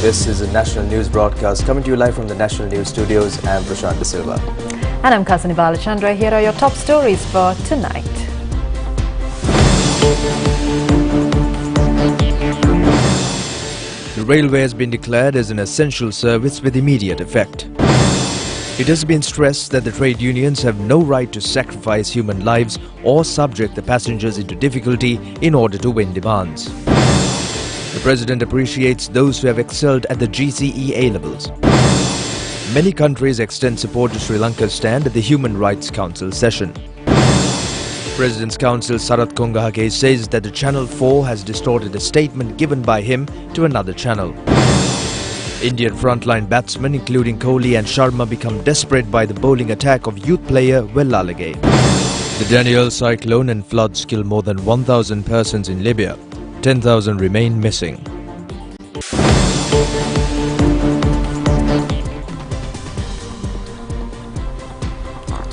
This is a national news broadcast coming to you live from the National News Studios. I'm Prashant De Silva. And I'm Kasani Balachandra. Here are your top stories for tonight. The railway has been declared as an essential service with immediate effect. It has been stressed that the trade unions have no right to sacrifice human lives or subject the passengers into difficulty in order to win demands. The President appreciates those who have excelled at the GCE A-levels. Many countries extend support to Sri Lanka's stand at the Human Rights Council session. President's Counsel Sarath Kongahake says that the Channel 4 has distorted a statement given by him to another channel. Indian frontline batsmen including Kohli and Sharma become desperate by the bowling attack of youth player Wellalage. The Daniel cyclone and floods kill more than 1,000 persons in Libya. 10,000 remain missing.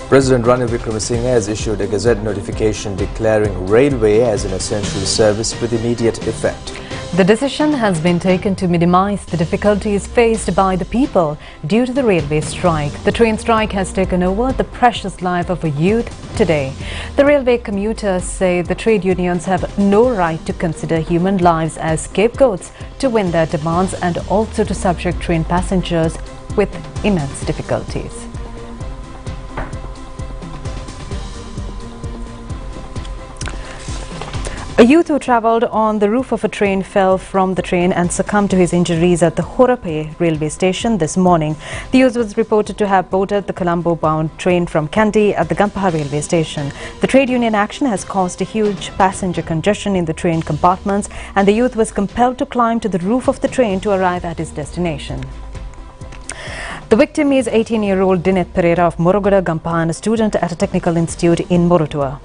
President Ranil Vikrama has issued a Gazette notification declaring railway as an essential service with immediate effect. The decision has been taken to minimize the difficulties faced by the people due to the railway strike. The train strike has taken over the precious life of a youth today. The railway commuters say the trade unions have no right to consider human lives as scapegoats to win their demands and also to subject train passengers with immense difficulties. A youth who travelled on the roof of a train fell from the train and succumbed to his injuries at the Horape railway station this morning. The youth was reported to have boarded the Colombo-bound train from Kandy at the Gampaha railway station. The trade union action has caused a huge passenger congestion in the train compartments, and the youth was compelled to climb to the roof of the train to arrive at his destination. The victim is 18-year-old Dinet Pereira of Morogoda, Gampaha, and a student at a technical institute in Morotua.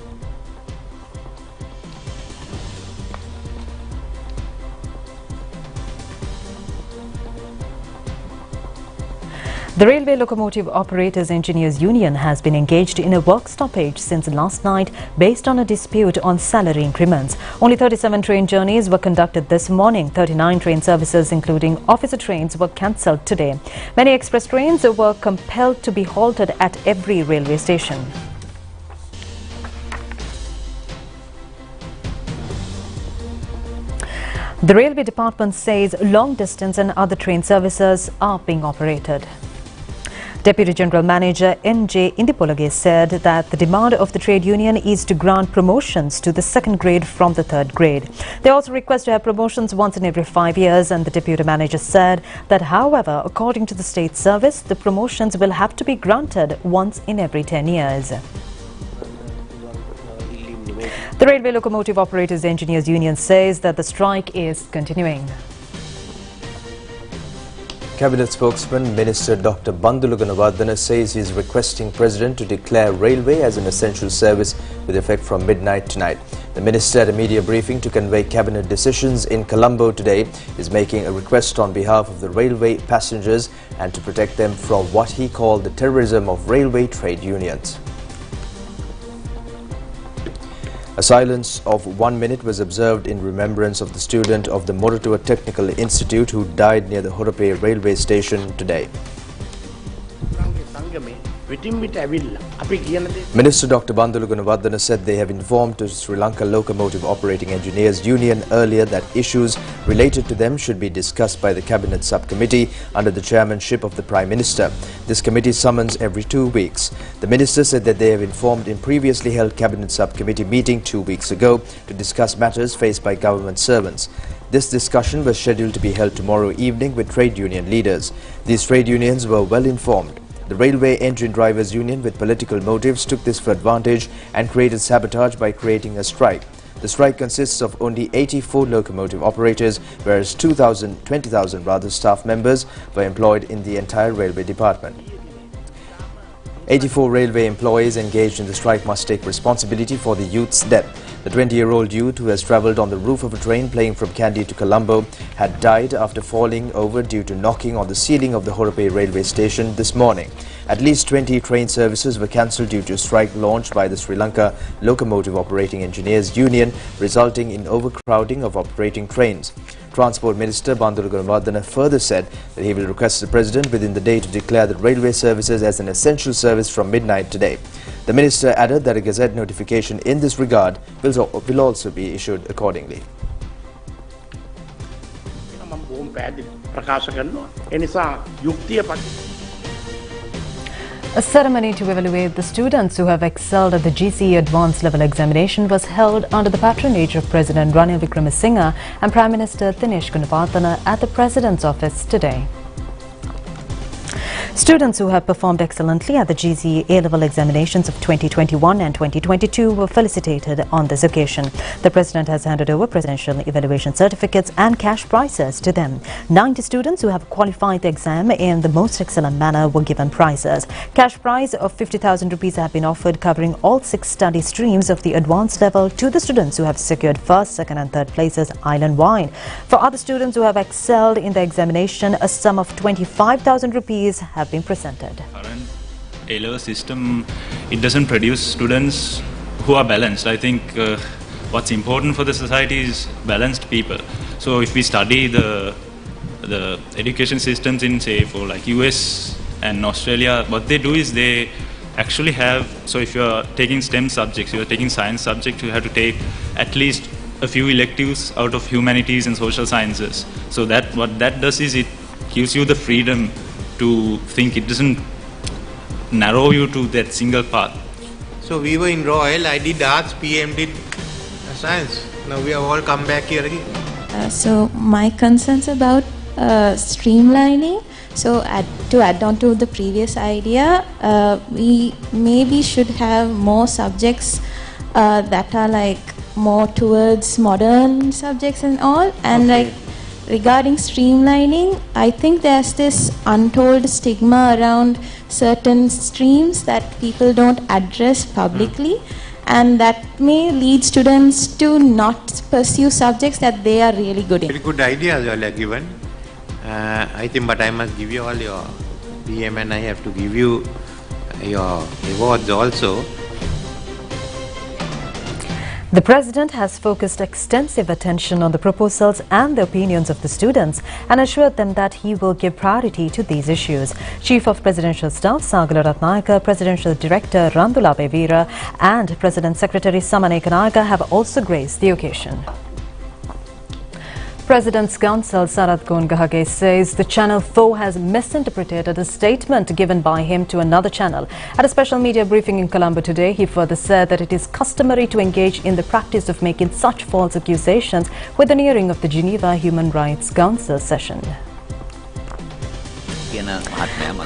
The Railway Locomotive Operators Engineers Union has been engaged in a work stoppage since last night based on a dispute on salary increments. Only 37 train journeys were conducted this morning. 39 train services, including officer trains, were cancelled today. Many express trains were compelled to be halted at every railway station. The Railway Department says long distance and other train services are being operated. Deputy General Manager N.J. Indipolage said that the demand of the trade union is to grant promotions to the second grade from the third grade. They also request to have promotions once in every 5 years, and the Deputy Manager said that, however, according to the state service, the promotions will have to be granted once in every 10 years. The Railway Locomotive Operators Engineers Union says that the strike is continuing. Cabinet spokesman Minister Dr. Bandulu Ganawardena says he is requesting President to declare railway as an essential service with effect from midnight tonight. The minister at a media briefing to convey cabinet decisions in Colombo today is making a request on behalf of the railway passengers and to protect them from what he called the terrorism of railway trade unions. A silence of 1 minute was observed in remembrance of the student of the Morotua Technical Institute who died near the Horape railway station today. Minister Dr. Bandulu Ganawardena said they have informed the Sri Lanka Locomotive Operating Engineers Union earlier that issues related to them should be discussed by the Cabinet Subcommittee under the chairmanship of the Prime Minister. This committee summons every 2 weeks. The minister said that they have informed in previously held Cabinet Subcommittee meeting 2 weeks ago to discuss matters faced by government servants. This discussion was scheduled to be held tomorrow evening with trade union leaders. These trade unions were well informed. The Railway Engine Drivers Union, with political motives, took this for advantage and created sabotage by creating a strike. The strike consists of only 84 locomotive operators, whereas 20,000 staff members were employed in the entire railway department. 84 railway employees engaged in the strike must take responsibility for the youth's death. The 20-year-old youth who has travelled on the roof of a train playing from Kandy to Colombo had died after falling over due to knocking on the ceiling of the Horape railway station this morning. At least 20 train services were cancelled due to a strike launched by the Sri Lanka Locomotive Operating Engineers Union, resulting in overcrowding of operating trains. Transport Minister Bandulu Gunawardena further said that he will request the President within the day to declare the railway services as an essential service from midnight today. The Minister added that a Gazette notification in this regard will also be issued accordingly. A ceremony to evaluate the students who have excelled at the GCE Advanced Level Examination was held under the patronage of President Ranil Vikrama and Prime Minister Dinesh Gunawardena at the President's office today. Students who have performed excellently at the GCE A-level examinations of 2021 and 2022 were felicitated on this occasion. The President has handed over presidential evaluation certificates and cash prizes to them. 90 students who have qualified the exam in the most excellent manner were given prizes. Cash prize of 50,000 rupees have been offered, covering all 6 study streams of the advanced level to the students who have secured first, second and third places island-wide. For other students who have excelled in the examination, a sum of 25,000 rupees have been presented. Current A-level system, it doesn't produce students who are balanced. I think what's important for the society is balanced people. So if we study the education systems in, say, for like US and Australia, what they do is they actually have, so if you're taking STEM subjects, you're taking science subjects, you have to take at least a few electives out of humanities and social sciences. So that what that does is it gives you the freedom to think. It doesn't narrow you to that single path. So we were in Royal, I did arts, PM did science. Now we have all come back here again. So my concerns about streamlining. So to add on to the previous idea, we maybe should have more subjects that are like more towards modern subjects and all, and like regarding streamlining, I think there's this untold stigma around certain streams that people don't address publicly, and that may lead students to not pursue subjects that they are really good in. Very good ideas you all are given. I think, but I must give you all your PM and I have to give you your awards also. The President has focused extensive attention on the proposals and the opinions of the students and assured them that he will give priority to these issues. Chief of Presidential Staff Sagala Ratnayaka, Presidential Director Randula Bevira and President Secretary Samane Kanayaka have also graced the occasion. President's counsel Sarath Gongahage says the Channel 4 has misinterpreted a statement given by him to another channel. At a special media briefing in Colombo today, he further said that it is customary to engage in the practice of making such false accusations with the nearing of the Geneva Human Rights Council session.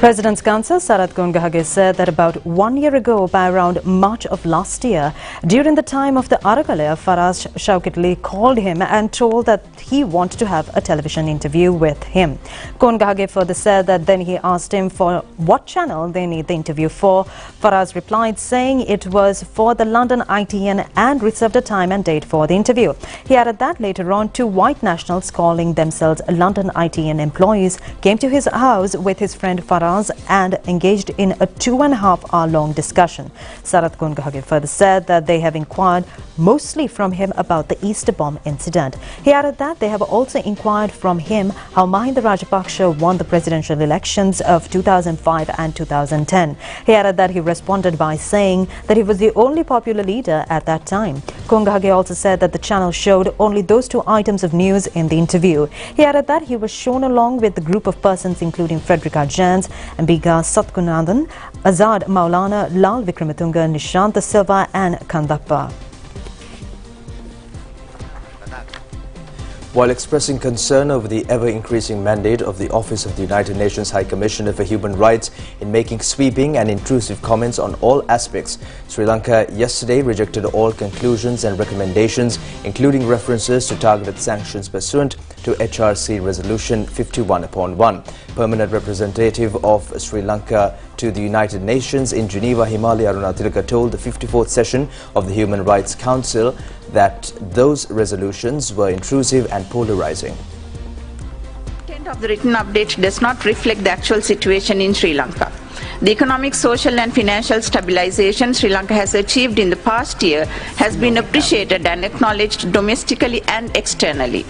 President's counsel Sarath Gongahage said that about 1 year ago, by around March of last year, during the time of the Arachi, Faraz Shaukat Ali called him and told that he wanted to have a television interview with him. Gongahage further said that then he asked him for what channel they need the interview for. Faraz replied saying it was for the London ITN and reserved a time and date for the interview. He added that later on 2 white nationals calling themselves London ITN employees came to his house with his friend Faraz and engaged in a 2.5-hour long discussion. Sarath Gongahage further said that they have inquired mostly from him about the Easter bomb incident. He added that they have also inquired from him how Mahinda Rajapaksa won the presidential elections of 2005 and 2010. He added that he responded by saying that he was the only popular leader at that time. Gongahage also said that the channel showed only those 2 items of news in the interview. He added that he was shown along with a group of persons including Frederica Jans, Ambiga Satkunandan, Azad Maulana, Lal Vikramatunga, Nishant Silva and Kandappa. While expressing concern over the ever-increasing mandate of the Office of the United Nations High Commissioner for Human Rights in making sweeping and intrusive comments on all aspects, Sri Lanka yesterday rejected all conclusions and recommendations, including references to targeted sanctions pursuant to HRC Resolution 51/1. Permanent representative of Sri Lanka to the United Nations in Geneva, Himali Arunatilaka, told the 54th session of the Human Rights Council that those resolutions were intrusive and polarizing. content of the written update does not reflect the actual situation in Sri Lanka. The economic, social and financial stabilization Sri Lanka has achieved in the past year has been appreciated and acknowledged domestically and externally.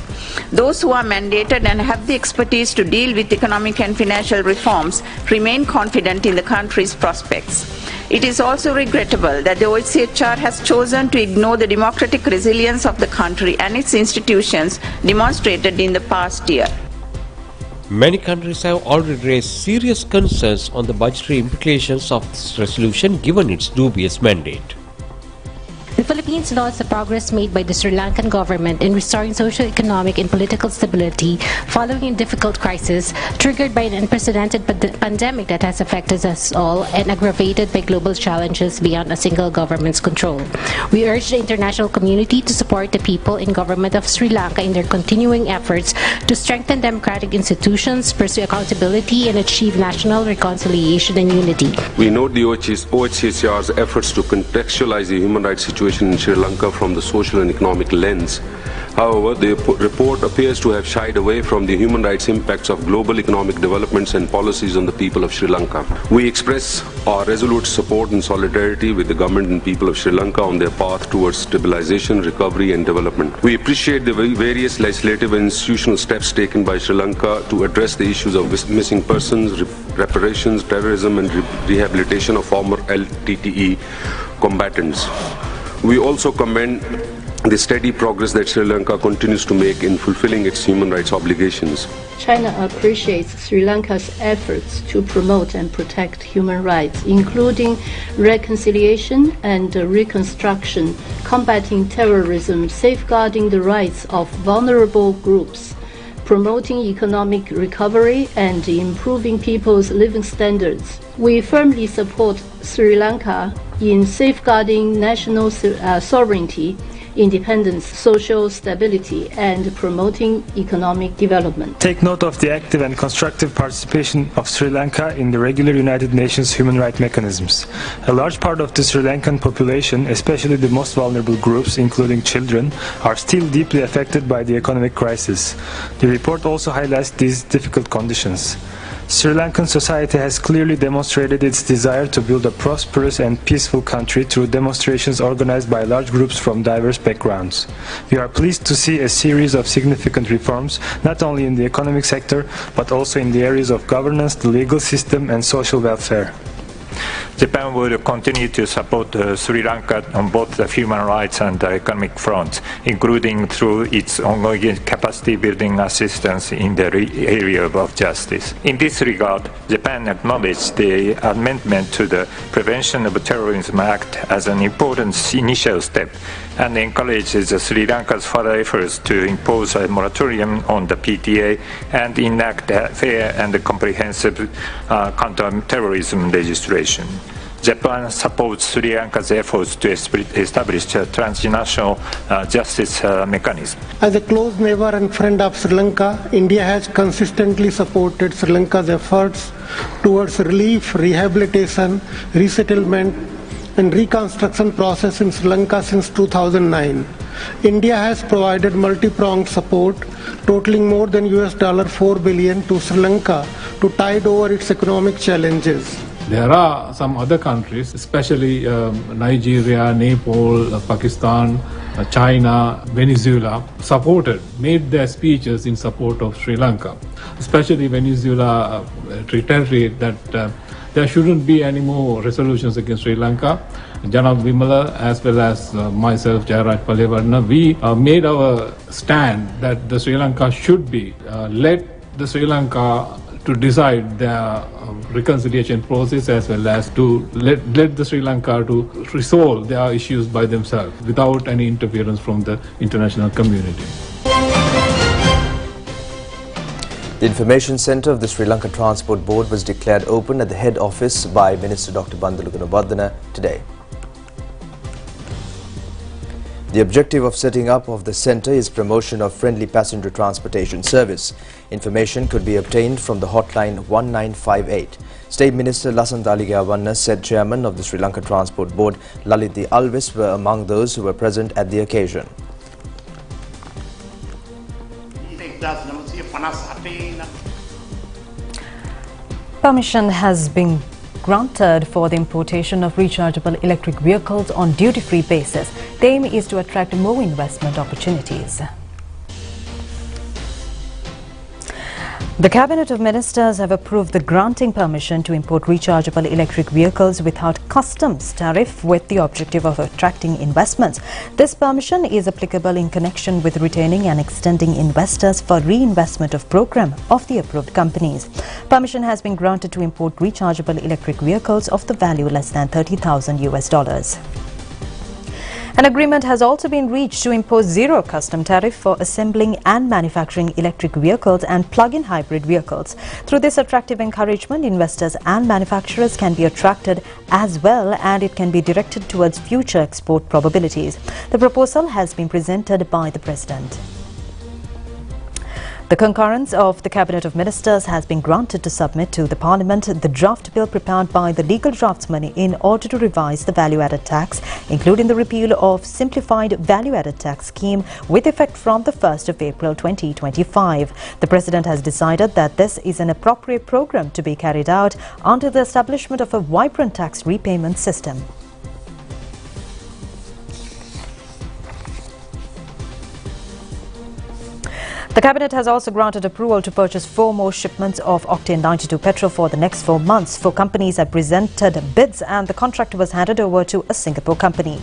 Those who are mandated and have the expertise to deal with economic and financial reforms remain confident in the country's prospects. It is also regrettable that the OHCHR has chosen to ignore the democratic resilience of the country and its institutions demonstrated in the past year. Many countries have already raised serious concerns on the budgetary implications of this resolution given its dubious mandate. The Philippines lauds the progress made by the Sri Lankan government in restoring socio-economic and political stability following a difficult crisis triggered by an unprecedented pandemic that has affected us all and aggravated by global challenges beyond a single government's control. We urge the international community to support the people and government of Sri Lanka in their continuing efforts to strengthen democratic institutions, pursue accountability, and achieve national reconciliation and unity. We note the OHCHR's efforts to contextualize the human rights situation in Sri Lanka from the social and economic lens. However, the report appears to have shied away from the human rights impacts of global economic developments and policies on the people of Sri Lanka. We express our resolute support and solidarity with the government and people of Sri Lanka on their path towards stabilization, recovery and development. We appreciate the various legislative and institutional steps taken by Sri Lanka to address the issues of missing persons, reparations, terrorism and rehabilitation of former LTTE combatants. We also commend the steady progress that Sri Lanka continues to make in fulfilling its human rights obligations. China appreciates Sri Lanka's efforts to promote and protect human rights, including reconciliation and reconstruction, combating terrorism, safeguarding the rights of vulnerable groups, promoting economic recovery, and improving people's living standards. We firmly support Sri Lanka in safeguarding national sovereignty, independence, social stability, and promoting economic development. Take note of the active and constructive participation of Sri Lanka in the regular United Nations human rights mechanisms. A large part of the Sri Lankan population, especially the most vulnerable groups, including children, are still deeply affected by the economic crisis. The report also highlights these difficult conditions. Sri Lankan society has clearly demonstrated its desire to build a prosperous and peaceful country through demonstrations organized by large groups from diverse backgrounds. We are pleased to see a series of significant reforms, not only in the economic sector, but also in the areas of governance, the legal system, and social welfare. Japan will continue to support Sri Lanka on both the human rights and the economic fronts, including through its ongoing capacity building assistance in the area of justice. In this regard, Japan acknowledged the amendment to the Prevention of Terrorism Act as an important initial step and encourages Sri Lanka's further efforts to impose a moratorium on the PTA and enact fair and comprehensive counter-terrorism legislation. Japan supports Sri Lanka's efforts to establish a transnational justice mechanism. As a close neighbor and friend of Sri Lanka, India has consistently supported Sri Lanka's efforts towards relief, rehabilitation, resettlement, and reconstruction process in Sri Lanka since 2009. India has provided multi-pronged support totaling more than $4 billion to Sri Lanka to tide over its economic challenges. There are some other countries, especially Nigeria, Nepal, Pakistan, China, Venezuela, made their speeches in support of Sri Lanka. Especially Venezuela reiterated that there shouldn't be any more resolutions against Sri Lanka. Janab Vimala, as well as myself, Jayaraj Palevarna, we made our stand that the Sri Lanka should be let the Sri Lanka to decide their reconciliation process, as well as to let the Sri Lanka to resolve their issues by themselves without any interference from the international community. The Information Centre of the Sri Lanka Transport Board was declared open at the head office by Minister Dr. Bandulu Gunawardena today. The objective of setting up of the centre is promotion of friendly passenger transportation service. Information could be obtained from the hotline 1958. State Minister Lasantha Aligayawanna said Chairman of the Sri Lanka Transport Board, Lalithi Alves, were among those who were present at the occasion. Permission has been granted for the importation of rechargeable electric vehicles on duty-free basis. The aim is to attract more investment opportunities. The Cabinet of Ministers have approved the granting permission to import rechargeable electric vehicles without customs tariff with the objective of attracting investments. This permission is applicable in connection with retaining and extending investors for reinvestment of program of the approved companies. Permission has been granted to import rechargeable electric vehicles of the value less than $30,000. An agreement has also been reached to impose zero custom tariff for assembling and manufacturing electric vehicles and plug-in hybrid vehicles. Through this attractive encouragement, investors and manufacturers can be attracted as well, and it can be directed towards future export probabilities. The proposal has been presented by the President. The concurrence of the Cabinet of Ministers has been granted to submit to the Parliament the draft bill prepared by the legal draftsman in order to revise the value-added tax, including the repeal of simplified value-added tax scheme with effect from the 1st of April 2025. The President has decided that this is an appropriate program to be carried out under the establishment of a vibrant tax repayment system. The Cabinet has also granted approval to purchase 4 more shipments of Octane 92 petrol for the next 4 months. 4 companies have presented bids and the contract was handed over to a Singapore company.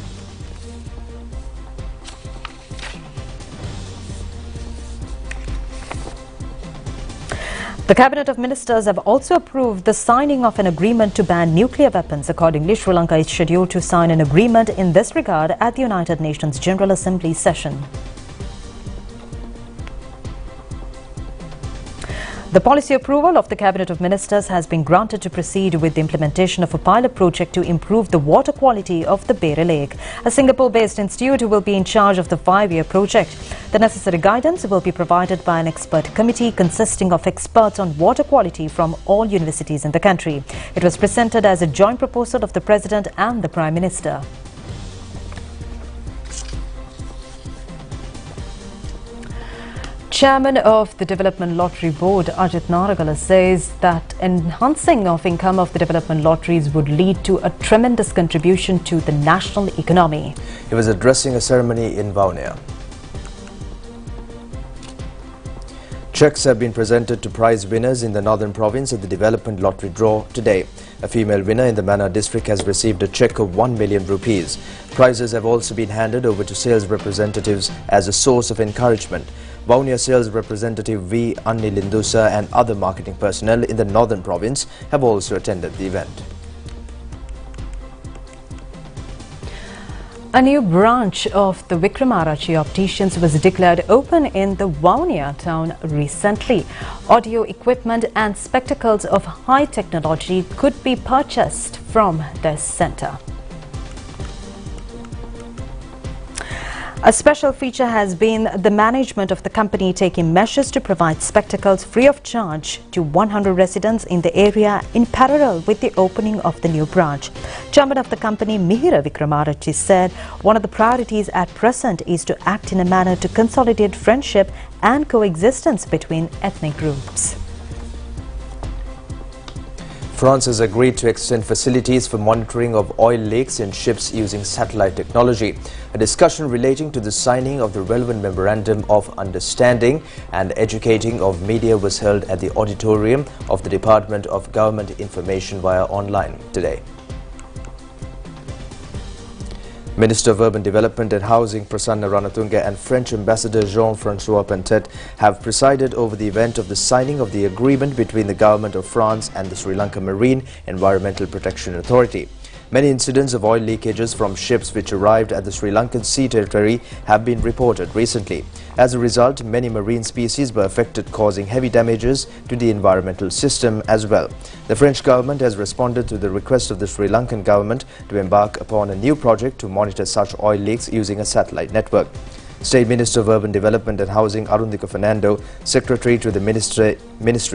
The Cabinet of Ministers have also approved the signing of an agreement to ban nuclear weapons. Accordingly, Sri Lanka is scheduled to sign an agreement in this regard at the United Nations General Assembly session. The policy approval of the Cabinet of Ministers has been granted to proceed with the implementation of a pilot project to improve the water quality of the Bere Lake. A Singapore-based institute will be in charge of the 5-year project. The necessary guidance will be provided by an expert committee consisting of experts on water quality from all universities in the country. It was presented as a joint proposal of the President and the Prime Minister. Chairman of the Development Lottery Board, Ajit Naragala, says that enhancing of income of the development lotteries would lead to a tremendous contribution to the national economy. He was addressing a ceremony in Vaunia. Cheques have been presented to prize winners in the northern province of the development lottery draw today. A female winner in the Mannar district has received a cheque of 1 million rupees. Prizes have also been handed over to sales representatives as a source of encouragement. Vaunia sales representative V. Annilindusa and other marketing personnel in the northern province have also attended the event. A new branch of the Vikrama Arachi Opticians was declared open in the Vaunia town recently. Audio equipment and spectacles of high technology could be purchased from this centre. A special feature has been the management of the company taking measures to provide spectacles free of charge to 100 residents in the area in parallel with the opening of the new branch. Chairman of the company, Mihira Vikrama Arachi, said one of the priorities at present is to act in a manner to consolidate friendship and coexistence between ethnic groups. France has agreed to extend facilities for monitoring of oil leaks in ships using satellite technology. A discussion relating to the signing of the relevant Memorandum of Understanding and educating of media was held at the auditorium of the Department of Government Information via online today. Minister of Urban Development and Housing Prasanna Ranatunga and French Ambassador Jean-François Pantet have presided over the event of the signing of the agreement between the Government of France and the Sri Lanka Marine Environmental Protection Authority. Many incidents of oil leakages from ships which arrived at the Sri Lankan sea territory have been reported recently. As a result, many marine species were affected, causing heavy damages to the environmental system as well. The French government has responded to the request of the Sri Lankan government to embark upon a new project to monitor such oil leaks using a satellite network. State Minister of Urban Development and Housing Arundhika Fernando, Secretary to the Ministry,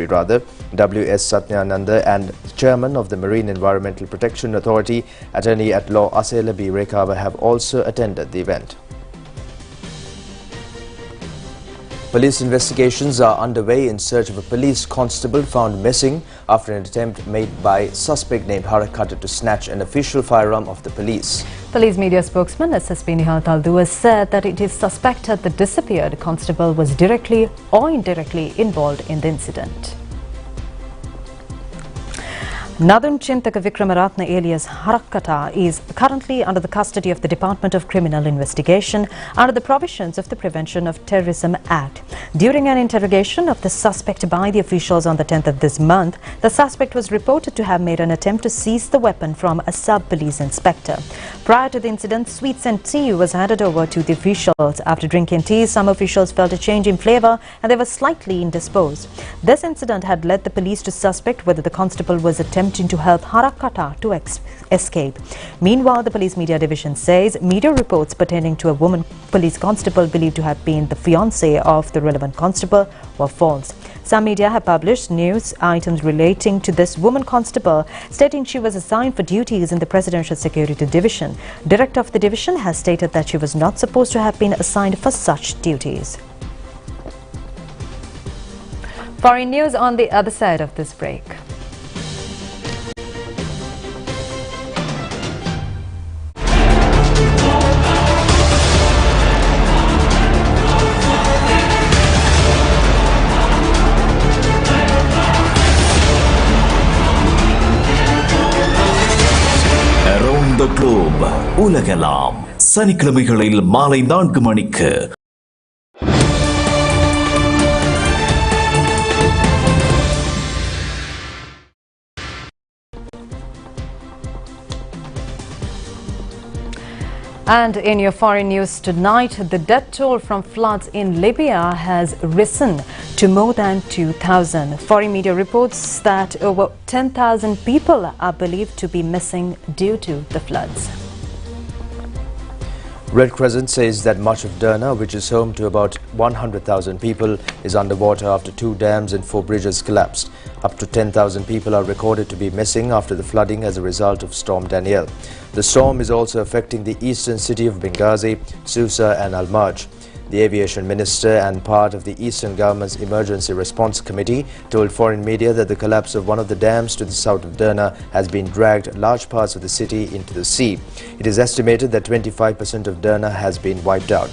W.S. Satyananda, and Chairman of the Marine Environmental Protection Authority, Attorney at Law Asela B. Rekava have also attended the event. Police investigations are underway in search of a police constable found missing after an attempt made by suspect named Arachi to snatch an official firearm of the police. Police media spokesman SSP Nihal Taldu has said that it is suspected the disappeared constable was directly or indirectly involved in the incident. Northern Chintaka Vikrama alias Arachi is currently under the custody of the Department of Criminal Investigation under the provisions of the Prevention of Terrorism Act. During an interrogation of the suspect by the officials on the 10th of this month, the suspect was reported to have made an attempt to seize the weapon from a sub-police inspector. Prior to the incident, sweets and tea was handed over to the officials. After drinking tea, some officials felt a change in flavour and they were slightly indisposed. This incident had led the police to suspect whether the constable was attempting to help Arachi to escape. Meanwhile, the police media division says media reports pertaining to a woman police constable believed to have been the fiancée of the relevant constable were false. Some media have published news items relating to this woman constable, stating she was assigned for duties in the Presidential Security Division. Director of the division has stated that she was not supposed to have been assigned for such duties. Foreign news on the other side of this break. The Globe உலகெல்லாம் சனிக்கிழமைகளில் மாலை 4 மணிக்கு. And in your foreign news tonight, the death toll from floods in Libya has risen to more than 2,000. Foreign media reports that over 10,000 people are believed to be missing due to the floods. Red Crescent says that much of Derna, which is home to about 100,000 people, is underwater after 2 dams and 4 bridges collapsed. Up to 10,000 people are recorded to be missing after the flooding as a result of Storm Danielle. The storm is also affecting the eastern city of Benghazi, Susa and Al-Marj. The aviation minister and part of the Eastern Government's Emergency Response Committee told foreign media that the collapse of one of the dams to the south of Derna has been dragged large parts of the city into the sea. It is estimated that 25% of Derna has been wiped out.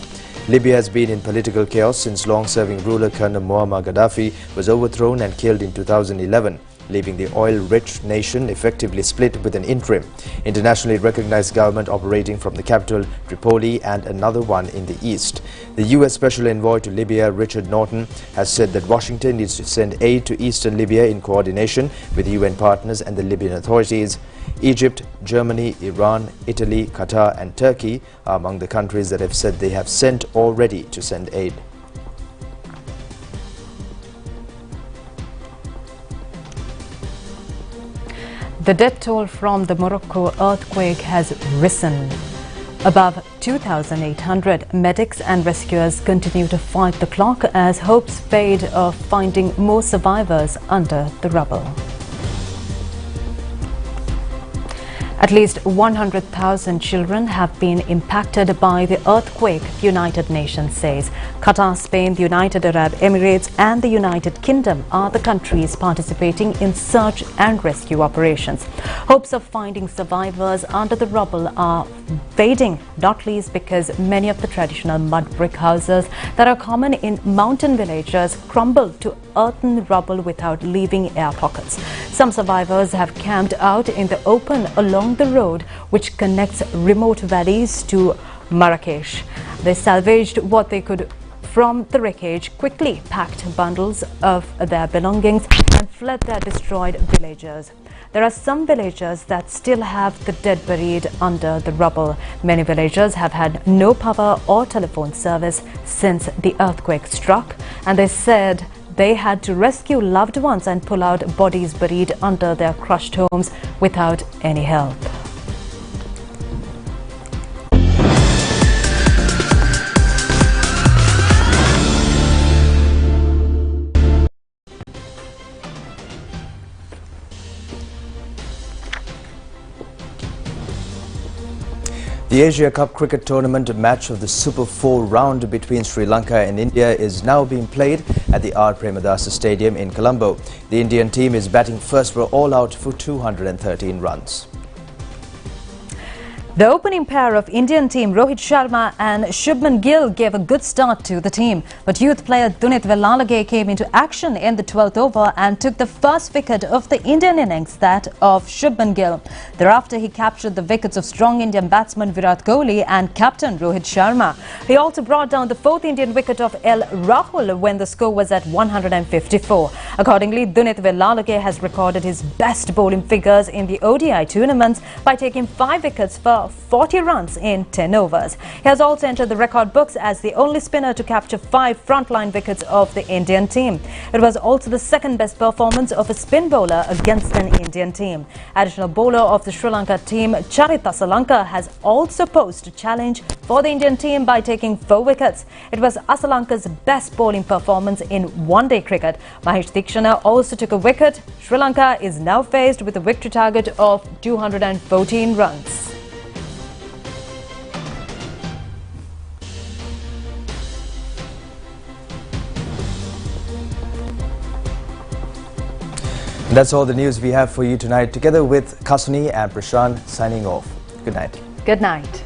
Libya has been in political chaos since long-serving ruler Colonel Muammar Gaddafi was overthrown and killed in 2011. Leaving the oil-rich nation effectively split with an interim, internationally recognized government operating from the capital, Tripoli, and another one in the east. The U.S. Special Envoy to Libya, Richard Norton, has said that Washington needs to send aid to eastern Libya in coordination with UN partners and the Libyan authorities. Egypt, Germany, Iran, Italy, Qatar, and Turkey are among the countries that have said they have sent or ready to send aid. The death toll from the Morocco earthquake has risen above 2,800. Medics and rescuers continue to fight the clock as hopes fade of finding more survivors under the rubble. At least 100,000 children have been impacted by the earthquake, United Nations says. Qatar, Spain, the United Arab Emirates and the United Kingdom are the countries participating in search and rescue operations. Hopes of finding survivors under the rubble are fading, not least because many of the traditional mud brick houses that are common in mountain villages crumble to earthen rubble without leaving air pockets. Some survivors have camped out in the open along the road which connects remote valleys to Marrakesh. They salvaged what they could from the wreckage, quickly packed bundles of their belongings and fled their destroyed villages. There are some villagers that still have the dead buried under the rubble. Many villagers have had no power or telephone service since the earthquake struck, and they said they had to rescue loved ones and pull out bodies buried under their crushed homes without any help. The Asia Cup cricket tournament match of the Super 4 round between Sri Lanka and India is now being played at the R. Premadasa Stadium in Colombo. The Indian team is batting first for all out for 213 runs. The opening pair of Indian team Rohit Sharma and Shubman Gill gave a good start to the team, but youth player Dunit Velalage came into action in the 12th over and took the first wicket of the Indian innings, that of Shubman Gill. Thereafter, he captured the wickets of strong Indian batsman Virat Kohli and captain Rohit Sharma. He also brought down the fourth Indian wicket of L. Rahul when the score was at 154. Accordingly, Dunit Velalage has recorded his best bowling figures in the ODI tournaments by taking 5 wickets for 40 runs in 10 overs. He has also entered the record books as the only spinner to capture 5 frontline wickets of the Indian team. It was also the second best performance of a spin bowler against an Indian team. Additional bowler of the Sri Lanka team, Charith Asalanka, has also posed a challenge for the Indian team by taking 4 wickets. It was Asalanka's best bowling performance in one-day cricket. Mahesh Dikshana also took a wicket. Sri Lanka is now faced with a victory target of 214 runs. That's all the news we have for you tonight, together with Kasuni and Prashant signing off. Good night. Good night.